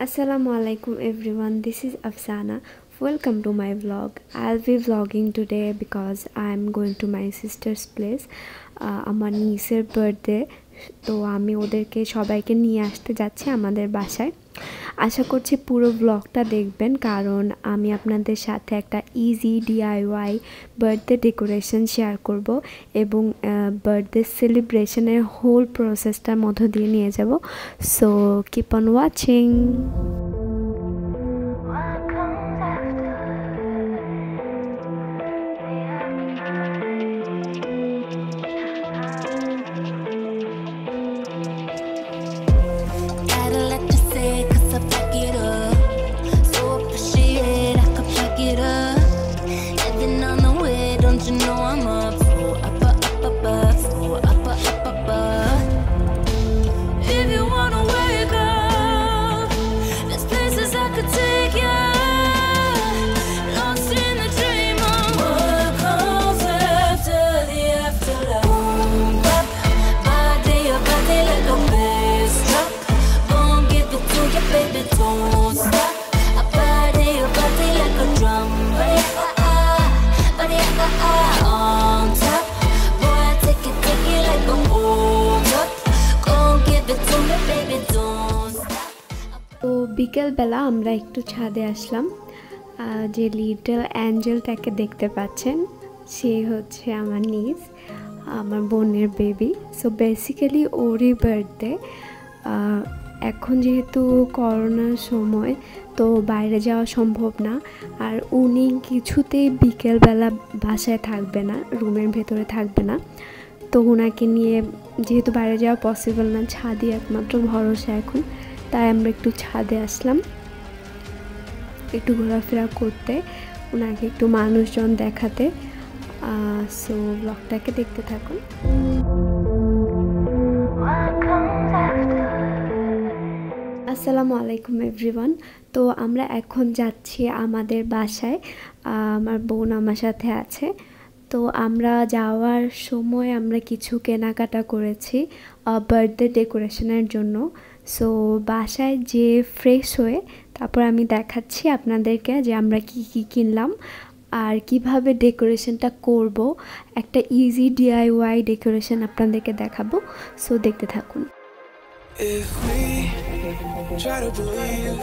Assalamu alaikum everyone, this is Afsana. Welcome to my vlog. I'll be vlogging today because I'm going to my sister's place. আমার নিসের birthday, তো আমি ওদেরকে সবাইকে নিয়ে আসতে যাচ্ছি আমাদের বাসায়। আশা করছি পুরো ব্লগটা দেখবেন, কারণ আমি আপনাদের সাথে একটা easy DIY birthday decoration share করব এবং বার্থডে সেলিব্রেশনের হোল প্রসেসটার মধ্য দিয়ে নিয়ে যাব। So keep on watching. তো বিকেলবেলা আমরা একটু ছাদে আসলাম। যে লিটল অ্যাঞ্জেলটাকে দেখতে পাচ্ছেন, সে হচ্ছে আমার নিজ, আমার বোনের বেবি। সো বেসিক্যালি ওরই বার্থডে। এখন যেহেতু করোনার সময়, তো বাইরে যাওয়া সম্ভব না, আর উনি কিছুতেই বিকেলবেলা বাসায় থাকবে না, রুমের ভেতরে থাকবে না। তো ওনাকে নিয়ে যেহেতু বাইরে যাওয়া পসিবল না, ছাদই একমাত্র ভরসা এখন, তাই আমরা একটু ছাদে আসলাম একটু ঘোরাফেরা করতে, ওনাকে একটু মানুষজন দেখাতে। সো ব্লগটাকে দেখতে থাকুন। আসসালামু আলাইকুম এভরিওয়ান। তো আমরা এখন যাচ্ছি আমাদের বাসায়, আমার বোন আমার সাথে আছে। তো আমরা যাওয়ার সময় আমরা কিছু কেনাকাটা করেছি বার্থডে ডেকোরেশনের জন্য। সো বাসায় যে ফ্রেশ হয়ে তারপর আমি দেখাচ্ছি আপনাদেরকে যে আমরা কি কি কিনলাম আর কিভাবে ডেকোরেশনটা করব। একটা ইজি ডিআইওয়াই ডেকোরেশন আপনাদেরকে দেখাবো। সো দেখতে থাকুন। If we try to believe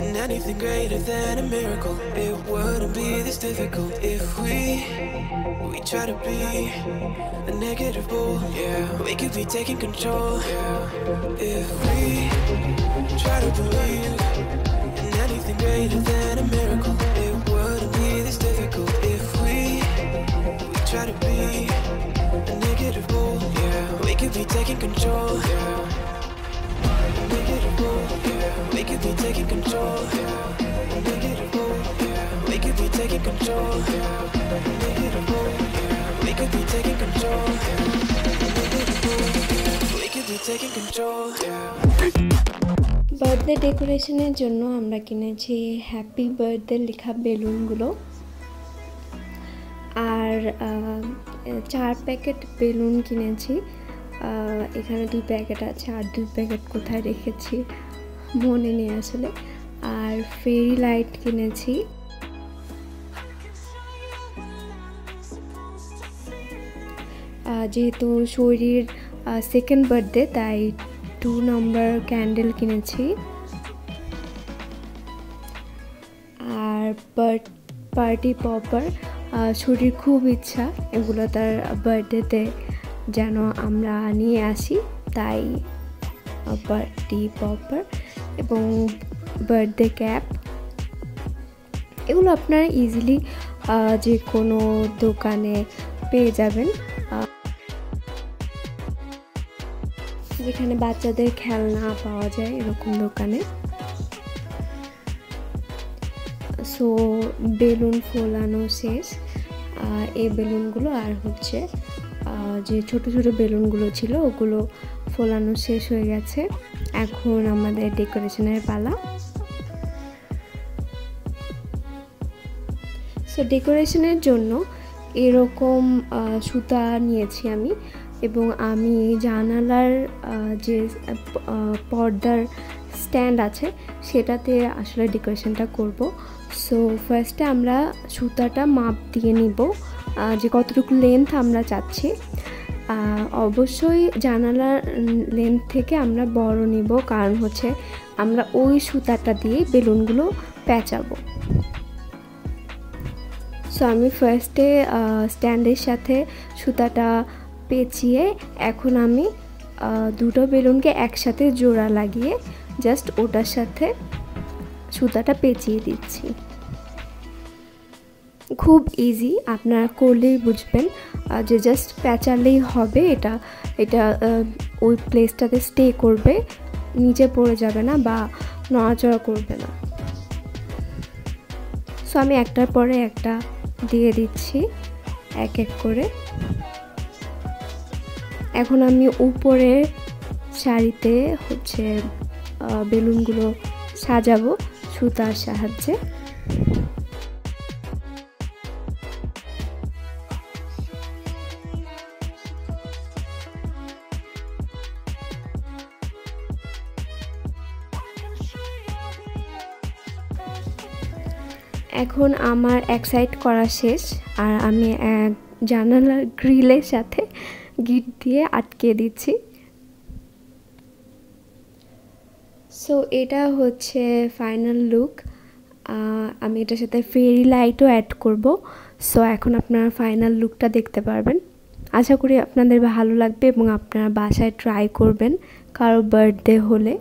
in anything greater than a miracle, it wouldn't be this difficult. If we try to be a negative bull, yeah, we could be taking control, yeah. If we try to believe in anything greater than a miracle, it wouldn't be this difficult. If we try to be a negative bull, yeah, we could be taking control, yeah. We could be taking control. We could be taking control. We could be taking control. We could be taking control. Birthday ডেকোরেশনের জন্য আমরা কিনেছি happy birthday লেখা বেলুনগুলো, আর 4 packet balloon কিনেছি। এখানে 2 packet আছে, আর 2 packet কোথায় রেখেছি মনে নেই আসলে। আর ফেরি লাইট কিনেছি। যেহেতু শরীর সেকেন্ড বার্থডে, তাই 2 নম্বর ক্যান্ডেল কিনেছি। আর পার্টি পপার, শরীর খুব ইচ্ছা এগুলো তার বার্থডেতে যেন আমরা নিয়ে আসি, তাই পার্টি পপার এবং বার্থডে ক্যাপ, এগুলো আপনারা ইজিলি যে কোনো দোকানে পেয়ে যাবেন, যেখানে বাচ্চাদের খেলনা পাওয়া যায় এরকম দোকানে। সো বেলুন ফোলানো শেষ, এই বেলুনগুলো আর হচ্ছে যে ছোট ছোট বেলুনগুলো ছিল ওগুলো ফোলানো শেষ হয়ে গেছে। এখন আমাদের ডেকোরেশনের পালা। সো ডেকোরেশনের জন্য এরকম সুতা নিয়েছি আমি, এবং আমি জানালার যে পর্দার স্ট্যান্ড আছে সেটাতে আসলে ডেকোরেশনটা করব। সো ফার্স্টে আমরা সুতাটা মাপ দিয়ে নিব যে কতটুকু লেন্থ আমরা চাচ্ছি। অবশ্যই জানালার লেন্থ থেকে আমরা বড় নিব, কারণ হচ্ছে আমরা ওই সুতাটা দিয়ে বেলুনগুলো পেঁচাবো। সো আমি ফার্স্টে স্ট্যান্ডের সাথে সুতাটা পেঁচিয়ে এখন আমি দুটো বেলুনকে একসাথে জোড়া লাগিয়ে জাস্ট ওটার সাথে সুতাটা পেঁচিয়ে দিচ্ছি। খুব ইজি, আপনারা করলেই বুঝবেন যে জাস্ট পেঁচালেই হবে। এটা ওই প্লেসটাতে স্টে করবে, নিচে পড়ে যাবে না বা নড়াচড়া করবে না। সো আমি একটার পরে একটা দিয়ে দিচ্ছি এক এক করে। এখন আমি উপরের শাড়িতে হচ্ছে বেলুনগুলো সাজাবো সুতার সাহায্যে। এখন আমার এক সাইড করা শেষ, আর আমি জানালার গ্রিলের সাথে গিট দিয়ে আটকে দিচ্ছি। সো এটা হচ্ছে ফাইনাল লুক। আমি এটার সাথে ফেরি লাইটও অ্যাড করব। সো এখন আপনারা ফাইনাল লুকটা দেখতে পারবেন। আশা করি আপনাদের ভালো লাগবে এবং আপনারা বাসায় ট্রাই করবেন কারো বার্থডে হলে।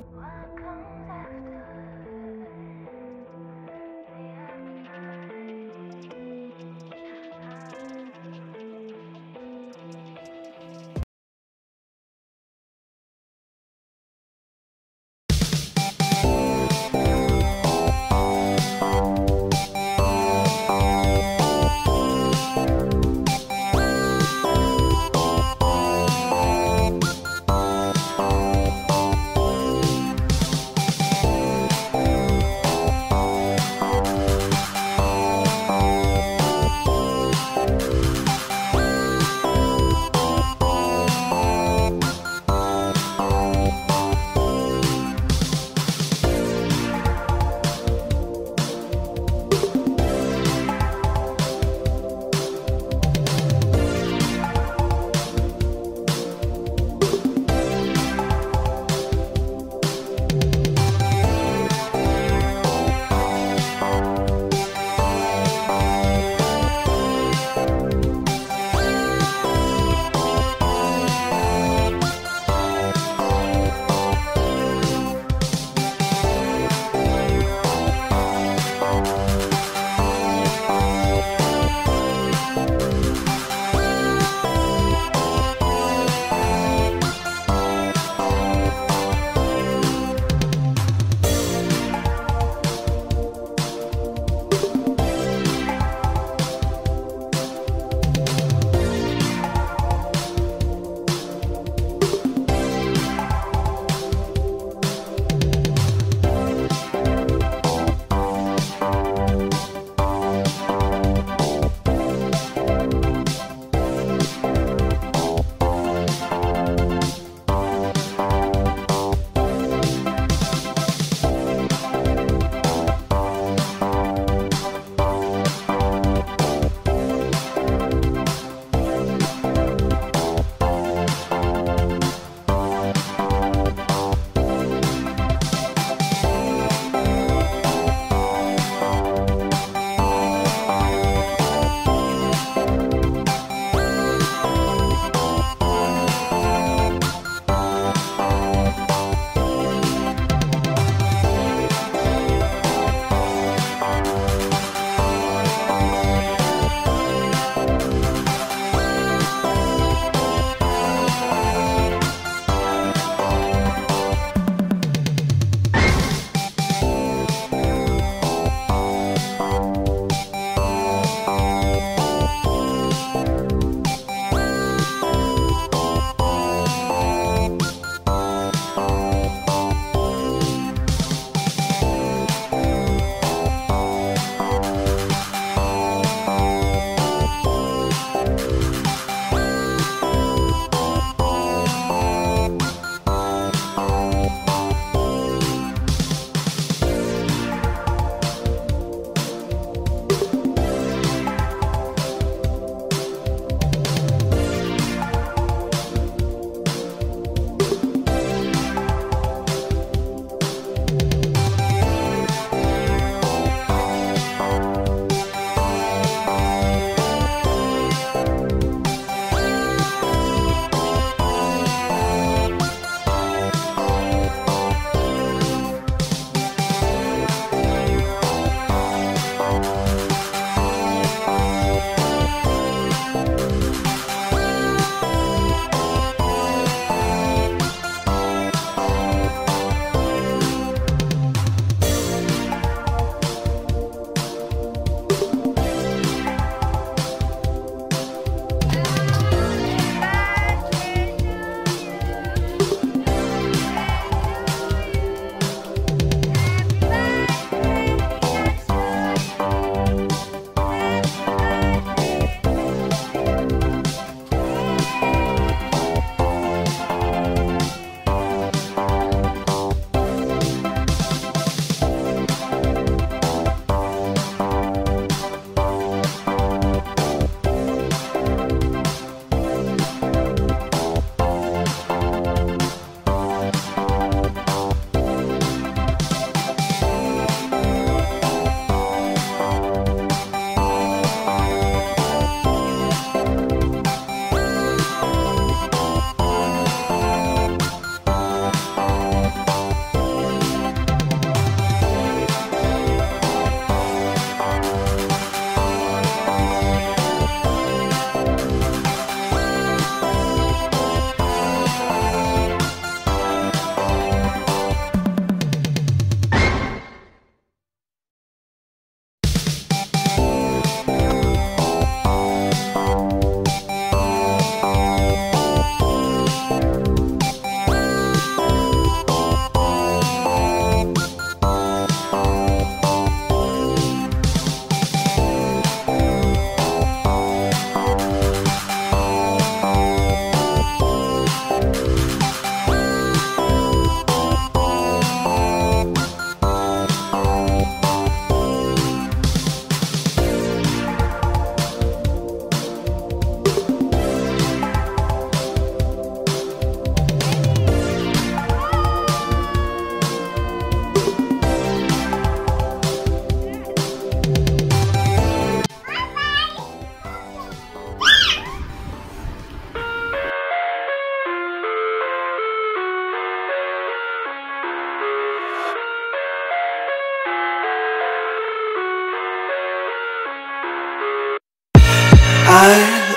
I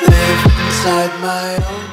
live inside my own